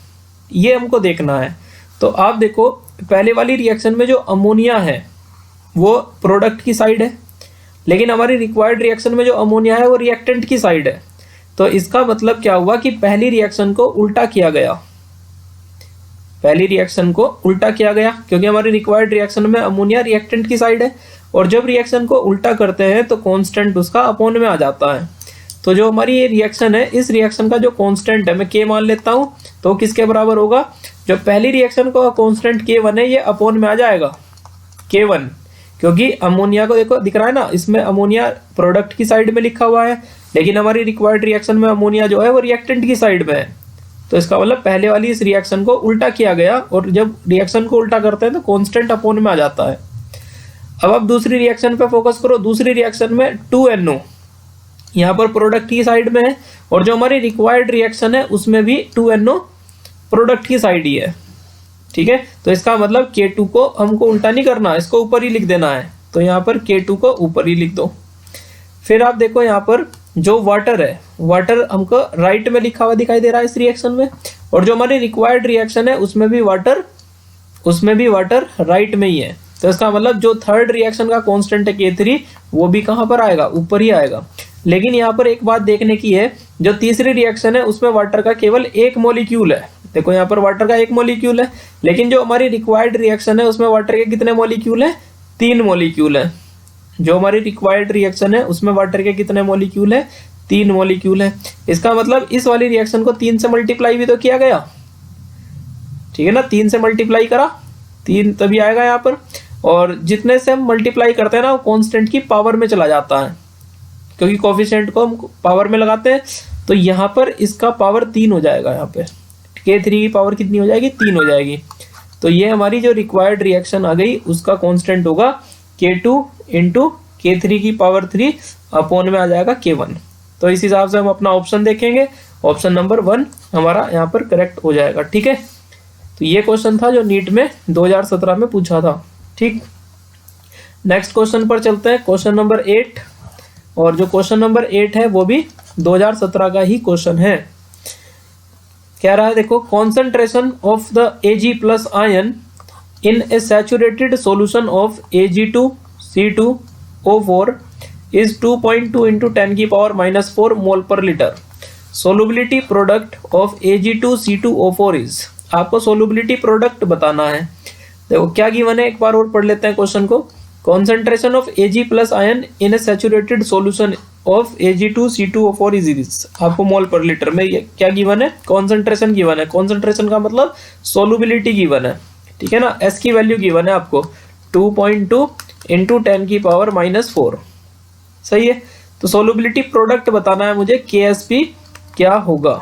ये हमको देखना है। तो आप देखो पहले वाली रिएक्शन में जो अमोनिया है वो प्रोडक्ट की साइड है, लेकिन हमारी रिक्वायर्ड रिएक्शन में जो अमोनिया है वो रिएक्टेंट की साइड है। तो इसका मतलब क्या हुआ कि पहली रिएक्शन को उल्टा किया गया, पहली रिएक्शन को उल्टा किया गया क्योंकि हमारी रिक्वायर्ड रिएक्शन में अमोनिया रिएक्टेंट की साइड है। और जब रिएक्शन को उल्टा करते हैं तो कांस्टेंट उसका अपॉन में आ जाता है। तो जो हमारी ये रिएक्शन है, इस रिएक्शन का जो कांस्टेंट है मैं K मान लेता हूँ, तो किसके बराबर होगा, जो पहली रिएक्शन का कांस्टेंट K1 है ये अपॉन में आ जाएगा K1, क्योंकि अमोनिया को देखो दिख रहा है ना, इसमें अमोनिया प्रोडक्ट की साइड में लिखा हुआ है, लेकिन हमारी रिक्वायर्ड रिएक्शन में अमोनिया जो है वो रिएक्टेंट की साइड में है। तो इसका मतलब पहले वाली इस रिएक्शन को उल्टा किया गया, और जब रिएक्शन को उल्टा करते हैं तो कांस्टेंट अपॉन में आ जाता है। अब आप दूसरी रिएक्शन पे फोकस करो। दूसरी रिएक्शन में 2NO यहाँ पर प्रोडक्ट की साइड में है, और जो हमारी रिक्वायर्ड रिएक्शन है उसमें भी 2NO प्रोडक्ट की साइड ही है। ठीक है, तो इसका मतलब K2 को हमको उल्टा नहीं करना, इसको ऊपर ही लिख देना है। तो यहाँ पर K2 को ऊपर ही लिख दो। फिर आप देखो यहाँ पर जो वाटर है, वाटर हमको राइट में लिखा हुआ दिखाई दे रहा है इस रिएक्शन में, और जो हमारी रिक्वायर्ड रिएक्शन है उसमें भी वाटर राइट में ही है। तो इसका मतलब जो थर्ड रिएक्शन का कांस्टेंट है K3 वो भी कहाँ पर आएगा, ऊपर ही आएगा। लेकिन यहाँ पर एक बात देखने की है, जो तीसरी रिएक्शन है उसमें वाटर का केवल 1 मॉलिक्यूल है। देखो यहाँ पर वाटर का 1 मॉलिक्यूल है, लेकिन जो हमारी रिक्वायर्ड रिएक्शन है उसमें वाटर के कितने मॉलिक्यूल है, 3 मॉलिक्यूल है। जो हमारी रिक्वायर्ड रिएक्शन है उसमें वाटर के कितने मॉलिक्यूल है, 3 मॉलिक्यूल है। इसका मतलब इस वाली रिएक्शन को 3 से मल्टीप्लाई भी तो किया गया। ठीक है ना, 3 से मल्टीप्लाई करा, 3 तभी आएगा यहाँ पर। और जितने से हम मल्टीप्लाई करते हैं ना वो कांस्टेंट की पावर में चला जाता है, क्योंकि कोफिशिएंट को हम पावर में लगाते हैं। तो यहाँ पर इसका पावर 3 हो जाएगा। यहाँ पे K3 की पावर कितनी हो जाएगी, 3 हो जाएगी। तो ये हमारी जो रिक्वायर्ड रिएक्शन आ गई उसका कांस्टेंट होगा K2 इंटू K3 की पावर 3 अपॉन में आ जाएगा K1। तो इस हिसाब से हम अपना ऑप्शन देखेंगे, ऑप्शन नंबर 1 हमारा यहाँ पर करेक्ट हो जाएगा। ठीक है, तो ये क्वेश्चन था जो नीट में 2017 में पूछा था। ठीक, नेक्स्ट क्वेश्चन पर चलते हैं, क्वेश्चन नंबर 8। और जो क्वेश्चन नंबर 8 है वो भी 2017 का ही क्वेश्चन है। कह रहा है देखो, concentration of the Ag plus ion in A saturated solution of Ag2C2O4 is 2.2 into 10 की पावर -4 मोल पर litre. Solubility product of Ag2C2O4 is. आपको सोलुबिलिटी प्रोडक्ट बताना है। देखो क्या गिवन है, एक बार और पढ़ लेते हैं क्वेश्चन को। Concentration of Ag plus ion in A saturated solution of Ag2C2O4 is this. आपको मोल पर लीटर में ये क्या गिवन है, कॉन्सेंट्रेशन गिवन है। कॉन्सेंट्रेशन का मतलब सोलुबिलिटी गिवन है। ठीक है ना, S की वैल्यू गिवन है आपको 2.2 इंटू 10 की पावर -4। सही है, तो सोलुबिलिटी प्रोडक्ट बताना है मुझे, KSP क्या होगा।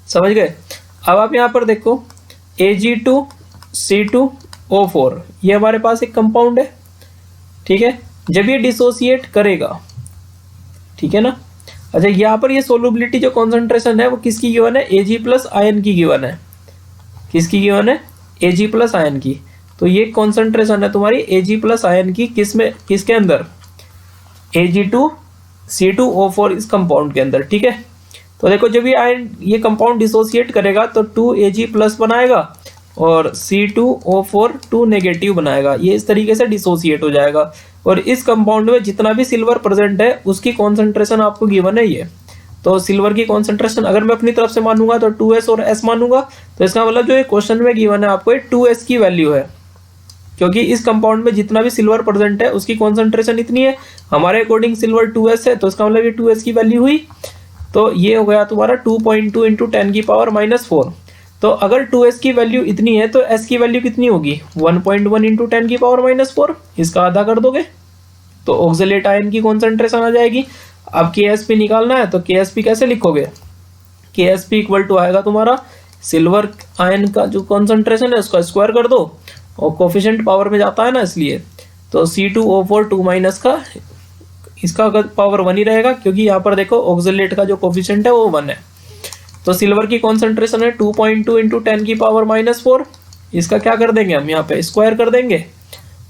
समझ गए। अब आप यहाँ पर देखो Ag2C2O4 ये हमारे पास एक कंपाउंड है। ठीक है, जब ये डिसोसिएट करेगा, ठीक है ना। अच्छा, यहाँ पर ये सोलुबिलिटी जो कॉन्सेंट्रेशन है वो किसकी गिवन है, Ag प्लस आयन की गिवन है। किसकी गिवन है, Ag प्लस आयन की। तो ये कॉन्सेंट्रेशन है तुम्हारी Ag प्लस आयन की, किसमें, किसके अंदर, Ag2C2O4 इस कंपाउंड के अंदर। ठीक है, तो देखो जब ये आयन ये कंपाउंड डिसोसिएट करेगा तो 2Ag प्लस बनाएगा और C2O4 2 नेगेटिव बनाएगा। ये इस तरीके से डिसोसिएट हो जाएगा। और इस कंपाउंड में जितना भी सिल्वर प्रेजेंट है उसकी कॉन्सेंट्रेशन आपको गिवन है ये तो सिल्वर की कॉन्सेंट्रेशन अगर मैं अपनी तरफ से मानूंगा तो 2s और s मानूंगा, तो इसका मतलब जो ये क्वेश्चन में गिवन है आपको 2s की वैल्यू है, क्योंकि इस कंपाउंड में जितना भी सिल्वर प्रेजेंट है उसकी कॉन्सेंट्रेशन इतनी है, हमारे अकॉर्डिंग सिल्वर 2s है, तो इसका मतलब ये 2s की वैल्यू हुई। तो ये हो गया तुम्हारा 2.2 इंटू 10 की पावर -4। तो अगर 2s की वैल्यू इतनी है तो s की वैल्यू कितनी होगी, 1.1 इंटू 10 की पावर -4, इसका आधा कर दोगे तो ऑक्सलेट आयन की कॉन्सेंट्रेशन आ जाएगी। अब KsP निकालना है तो KsP कैसे लिखोगे, KsP इक्वल टू आएगा तुम्हारा सिल्वर आयन का जो कॉन्सेंट्रेशन है उसका स्क्वायर कर दो, और कोफिशिएंट पावर में जाता है ना इसलिए, तो C2O4 2 का इसका पावर 1 ही रहेगा, क्योंकि यहाँ पर देखो ऑक्सलेट का जो कोफिशिएंट है वो 1 है। तो सिल्वर की कॉन्सेंट्रेशन है 2.2 इंटू 10 की पावर -4, इसका क्या कर देंगे हम यहाँ पे स्क्वायर कर देंगे,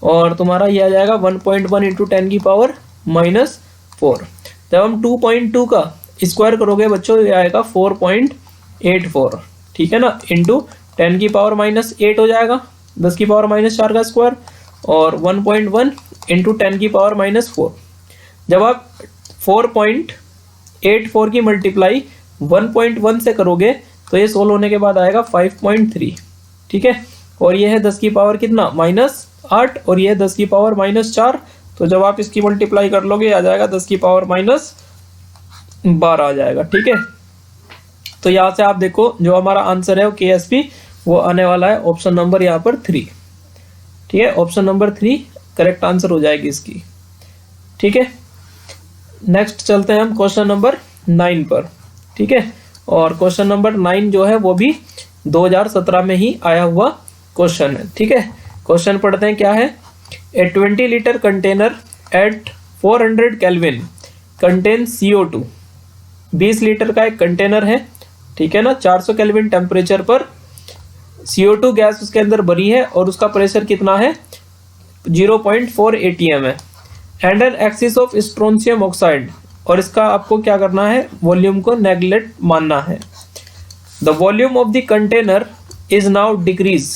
और तुम्हारा ये आ जाएगा 1.1 इंटू 10 की पावर -4। जब हम 2.2 का स्क्वायर करोगे बच्चों ये आएगा 4.84, ठीक है ना, इंटू 10 की पावर -8 हो जाएगा, 10 की पावर -4 का स्क्वायर, और 1.1 इंटू 10 की पावर -4। जब आप 4.84 की मल्टीप्लाई 1.1 से करोगे तो ये सोल्व होने के बाद आएगा 5.3, ठीक है, और ये है 10 की पावर कितना -8, और ये है 10 की पावर -4, तो जब आप इसकी मल्टीप्लाई कर लोगे आ जाएगा 10 की पावर -12 आ जाएगा, ठीक है। तो यहाँ से आप देखो जो हमारा आंसर है वो KsP वो आने वाला है ऑप्शन नंबर यहाँ पर 3, ठीक है, ऑप्शन नंबर 3 करेक्ट आंसर हो जाएगी इसकी, ठीक है। नेक्स्ट चलते हैं हम क्वेश्चन नंबर 9 पर, ठीक है, और क्वेश्चन नंबर 9 जो है वो भी 2017 में ही आया हुआ क्वेश्चन है, ठीक है। क्वेश्चन पढ़ते हैं क्या है, a 20 litre container at 400 kelvin contain CO2, 20 litre का एक कंटेनर है, ठीक है ना, 400 केल्विन टेम्परेचर पर CO2 गैस उसके अंदर भरी है और उसका प्रेशर कितना है 0.4 atm है, and an axis of strontium oxide, और इसका आपको क्या करना है वॉल्यूम को नेगलेक्ट मानना है। The volume of the container is now decrease,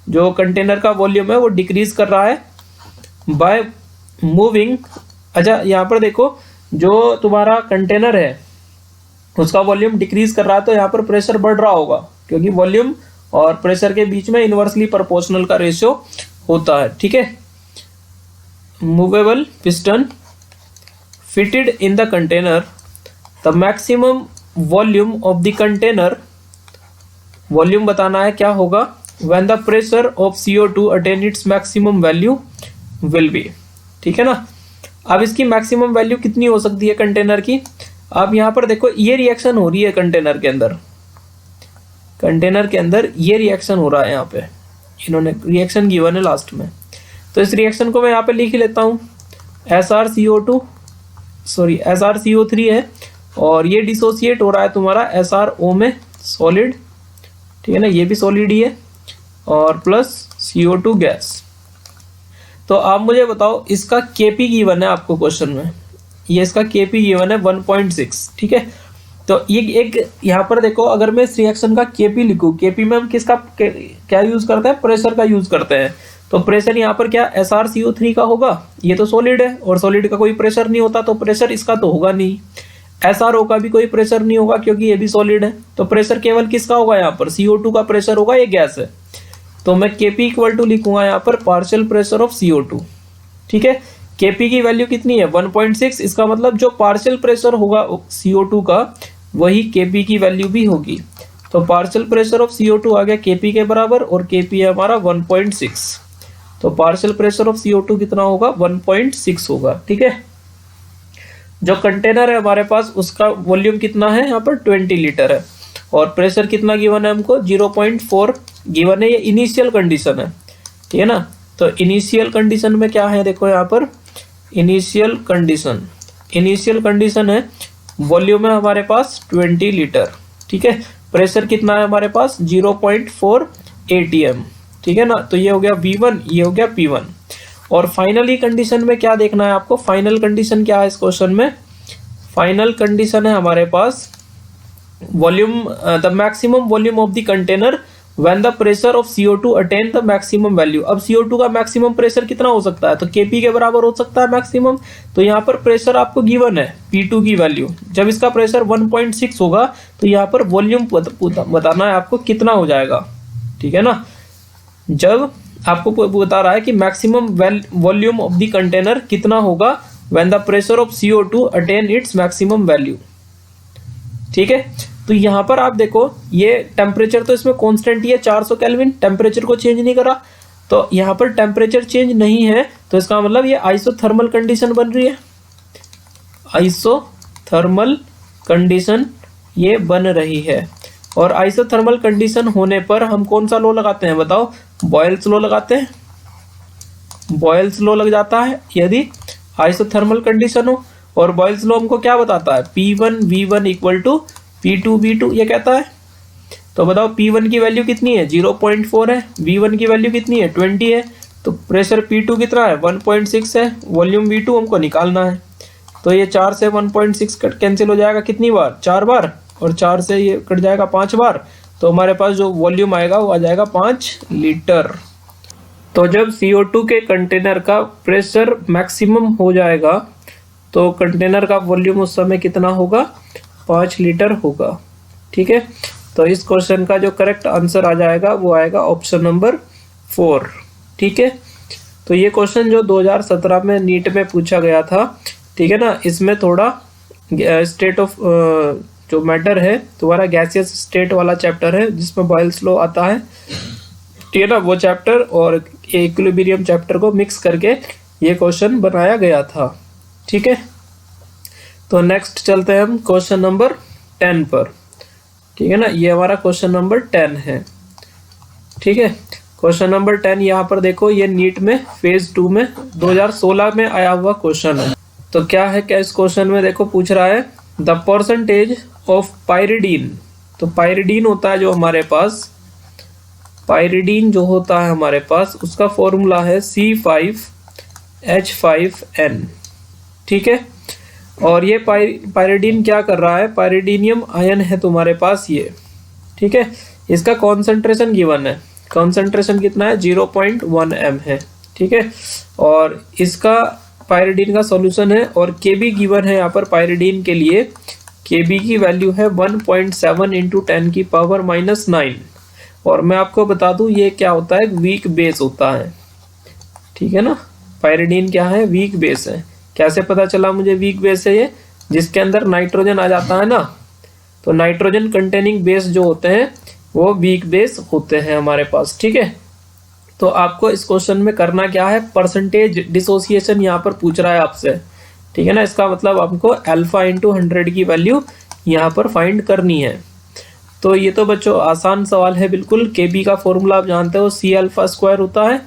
जो कंटेनर का वॉल्यूम है वो डिक्रीज कर रहा है बाय मूविंग। अच्छा यहाँ पर देखो जो तुम्हारा कंटेनर है उसका वॉल्यूम डिक्रीज कर रहा है, तो यहाँ पर प्रेशर बढ़ रहा होगा, क्योंकि वॉल्यूम और प्रेशर के बीच में इनवर्सली प्रोपोर्शनल का रेशियो होता है, ठीक है। Movable piston fitted in the container, the maximum volume of the container, volume बताना है क्या होगा, when the pressure of CO2 attain its maximum value will be, ठीक है ना। अब इसकी मैक्सिमम वैल्यू कितनी हो सकती है कंटेनर की, आप यहाँ पर देखो ये रिएक्शन हो रही है कंटेनर के अंदर, कंटेनर के अंदर ये रिएक्शन हो रहा है, यहाँ पे इन्होंने रिएक्शन गिवन है लास्ट में, तो इस रिएक्शन को मैं यहाँ पे लिख ही लेता हूँ, SrCO3 है, और ये डिसोसिएट हो रहा है तुम्हारा SrO में सॉलिड, ठीक है ना, ये भी सॉलिड ही है, और प्लस CO2 गैस। तो आप मुझे बताओ इसका Kp गिवन है आपको क्वेश्चन में, ये इसका Kp गिवन है 1.6, ठीक है। तो ये एक यहाँ पर देखो अगर मैं इस रिएक्शन का Kp लिखूँ, Kp में हम किसका क्या यूज करते हैं, प्रेशर का यूज करते हैं, तो प्रेशर यहाँ पर क्या SrCO3 का होगा, ये तो सॉलिड है और सॉलिड का कोई प्रेशर नहीं होता, तो प्रेशर इसका तो होगा नहीं, SrO का भी कोई प्रेशर नहीं होगा क्योंकि ये भी सॉलिड है, तो प्रेशर केवल किसका होगा, यहाँ पर CO2 का प्रेशर होगा, ये गैस है, तो मैं Kp इक्वल टू लिखूंगा यहाँ पर पार्शियल प्रेशर ऑफ CO2, ठीक है। Kp की वैल्यू कितनी है 1.6, इसका मतलब जो पार्शियल प्रेशर होगा CO2 का वही Kp की वैल्यू भी होगी, तो पार्शियल प्रेशर ऑफ CO2 आ गया Kp के बराबर, और Kp है हमारा 1.6, तो पार्शियल प्रेशर ऑफ CO2 कितना होगा 1.6 होगा, ठीक है। जो कंटेनर है हमारे पास उसका वॉल्यूम कितना है यहाँ पर 20 लीटर है, और प्रेशर कितना गिवन है हमको 0.4 गिवन है, ये इनिशियल कंडीशन है, ठीक है ना। तो इनिशियल कंडीशन में क्या है देखो यहाँ पर इनिशियल कंडीशन है, वॉल्यूम है हमारे पास 20 लीटर, ठीक है, प्रेशर कितना है हमारे पास 0.4 atm, ठीक है ना। तो ये हो गया V1, ये हो गया P1, और फाइनली कंडीशन में क्या देखना है आपको, फाइनल कंडीशन क्या है इस क्वेश्चन में, फाइनल कंडीशन है हमारे पास volume the maximum volume of the container when the pressure of CO2 attain the maximum value. अब CO2 का मैक्सिमम प्रेशर कितना हो सकता है, तो Kp के बराबर हो सकता है मैक्सिमम। तो यहाँ पर प्रेशर आपको गिवन है P2 की वैल्यू, जब इसका प्रेशर 1.6 होगा तो यहाँ पर वॉल्यूम बताना है आपको कितना हो जाएगा, ठीक है ना। जब आपको बता रहा है कि maximum volume of the container कितना होगा when the pressure of CO2 attain its maximum value, ठीक है। तो यहाँ पर आप देखो ये टेम्परेचर तो इसमें कांस्टेंट ही है 400 केल्विन, टेम्परेचर को चेंज नहीं करा, तो यहाँ पर टेम्परेचर चेंज नहीं है, तो इसका मतलब ये आइसोथर्मल कंडीशन बन रही है, आइसोथर्मल कंडीशन ये बन रही है। और आइसोथर्मल कंडीशन होने पर हम कौन सा लॉ लगाते हैं बताओ, बॉयल्स लॉ लगाते हैं, बॉयल्स लॉ लग जाता है यदि आइसोथर्मल कंडीशन हो। और बॉयल्स लॉ हमको क्या बताता है, P1V1 इक्वल टू P2V2 ये कहता है। तो बताओ P1 की वैल्यू कितनी है 0.4 है, V1 की वैल्यू कितनी है 20 है, तो प्रेशर P2 कितना है 1.6 है, वॉल्यूम V2 हमको निकालना है। तो ये 4 से 1.6 कट कैंसिल हो जाएगा कितनी बार, 4 बार, और 4 से ये कट जाएगा 5 बार, तो हमारे पास जो वॉल्यूम आएगा वो आ जाएगा 5 लीटर। तो जब CO2 के कंटेनर का प्रेशर मैक्सिमम हो जाएगा तो कंटेनर का वॉल्यूम उस समय कितना होगा, 5 लीटर होगा, ठीक है। तो इस क्वेश्चन का जो करेक्ट आंसर आ जाएगा वो आएगा ऑप्शन नंबर 4, ठीक है। तो ये क्वेश्चन जो 2017 में नीट में पूछा गया था, ठीक है ना, इसमें थोड़ा स्टेट ऑफ जो मैटर है तुम्हारा गैसियस स्टेट वाला चैप्टर है जिसमें बॉयल्स लॉ आता है, ठीक है ना, वो चैप्टर और इक्विलिब्रियम चैप्टर को मिक्स करके ये क्वेश्चन बनाया गया था, ठीक है। तो नेक्स्ट चलते हैं हम क्वेश्चन नंबर 10 पर, ठीक है ना, ये हमारा क्वेश्चन नंबर 10 है, ठीक है। क्वेश्चन नंबर 10 यहाँ पर देखो, ये नीट में फेज 2 में 2016 में आया हुआ क्वेश्चन है। तो क्या है, क्या इस क्वेश्चन में देखो पूछ रहा है द परसेंटेज ऑफ पायरिडीन। तो पायरिडीन होता है जो हमारे पास, पायरिडीन जो होता है हमारे पास उसका फॉर्मूला है C5H5N, ठीक है। और ये पायरिडीन क्या कर रहा है, पायरिडीनियम आयन है तुम्हारे पास ये, ठीक है। इसका कॉन्सेंट्रेशन गिवन है, कॉन्सेंट्रेशन कितना है 0.1 m है, ठीक है। और इसका पायरिडीन का सॉल्यूशन है और Kb गिवन है यहाँ पर पायरिडीन के लिए, Kb की वैल्यू है 1.7 इंटू 10 की पावर -9। और मैं आपको बता दूं ये क्या होता है, वीक बेस होता है, ठीक है ना। पायरिडीन क्या है, वीक बेस है। कैसे पता चला मुझे वीक बेस है ये, जिसके अंदर नाइट्रोजन आ जाता है ना, तो नाइट्रोजन कंटेनिंग बेस जो होते हैं वो वीक बेस होते हैं हमारे पास, ठीक है। तो आपको इस क्वेश्चन में करना क्या है, परसेंटेज डिसोसिएशन यहाँ पर पूछ रहा है आपसे, ठीक है ना। इसका मतलब आपको अल्फा इंटू 100 की वैल्यू यहाँ पर फाइंड करनी है। तो ये तो बच्चों आसान सवाल है बिल्कुल। Kb का फॉर्मूला आप जानते हो C∝² होता है,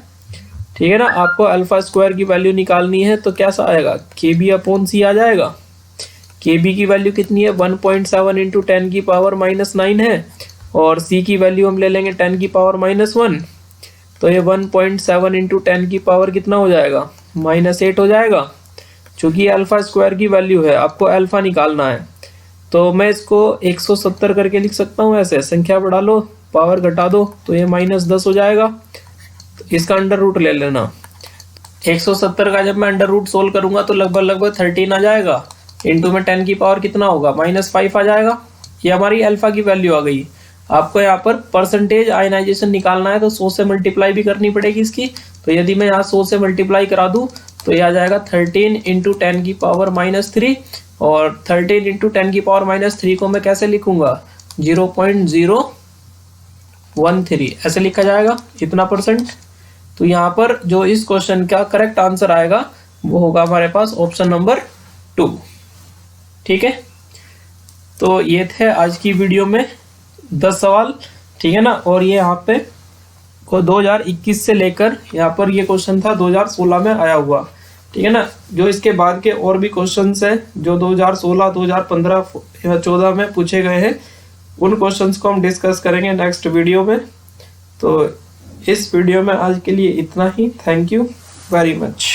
ठीक है ना। आपको अल्फा² की वैल्यू निकालनी है तो कैसा आएगा, Kb/C आ जाएगा। Kb की वैल्यू कितनी है 1.7 इंटू 10 की पावर -9 है, और C की वैल्यू हम ले लेंगे 10 की पावर -1, तो ये 1.7 इंटू 10 की पावर कितना हो जाएगा, -8 हो जाएगा। चूंकि अल्फा² की वैल्यू है, आपको अल्फा निकालना है, तो मैं इसको 170 करके लिख सकता हूँ। ऐसे संख्या बढ़ा लो, पावर घटा दो, तो ये -10 हो जाएगा। तो इसका अंडर रूट ले लेना। 170 का जब मैं अंडर रूट सोल्व करूंगा तो लगभग 13 आ जाएगा, इंटू में 10 की पावर कितना होगा -5 आ जाएगा। ये हमारी अल्फा की वैल्यू आ गई। आपको यहाँ पर परसेंटेज आयनाइजेशन निकालना है तो 100 से मल्टीप्लाई भी करनी पड़ेगी इसकी। तो यदि मैं यहाँ 100 से मल्टीप्लाई करा दूं तो ये आ जाएगा 13 इंटू 10 की पावर -3, और 13 इंटू 10 की पावर -3 को मैं कैसे लिखूंगा, 0.013 ऐसे लिखा जाएगा, इतना परसेंट। तो यहाँ पर जो इस क्वेश्चन का करेक्ट आंसर आएगा वो होगा हमारे पास ऑप्शन नंबर 2, ठीक है। तो ये थे आज की वीडियो में 10 सवाल, ठीक है ना। और ये यहाँ पे 2021 से लेकर यहाँ पर ये क्वेश्चन था 2016 में आया हुआ, ठीक है ना। जो इसके बाद के और भी क्वेश्चंस हैं जो 2016, 2015 या 14 में पूछे गए हैं, उन क्वेश्चंस को हम डिस्कस करेंगे नेक्स्ट वीडियो में। तो इस वीडियो में आज के लिए इतना ही। Thank you very much.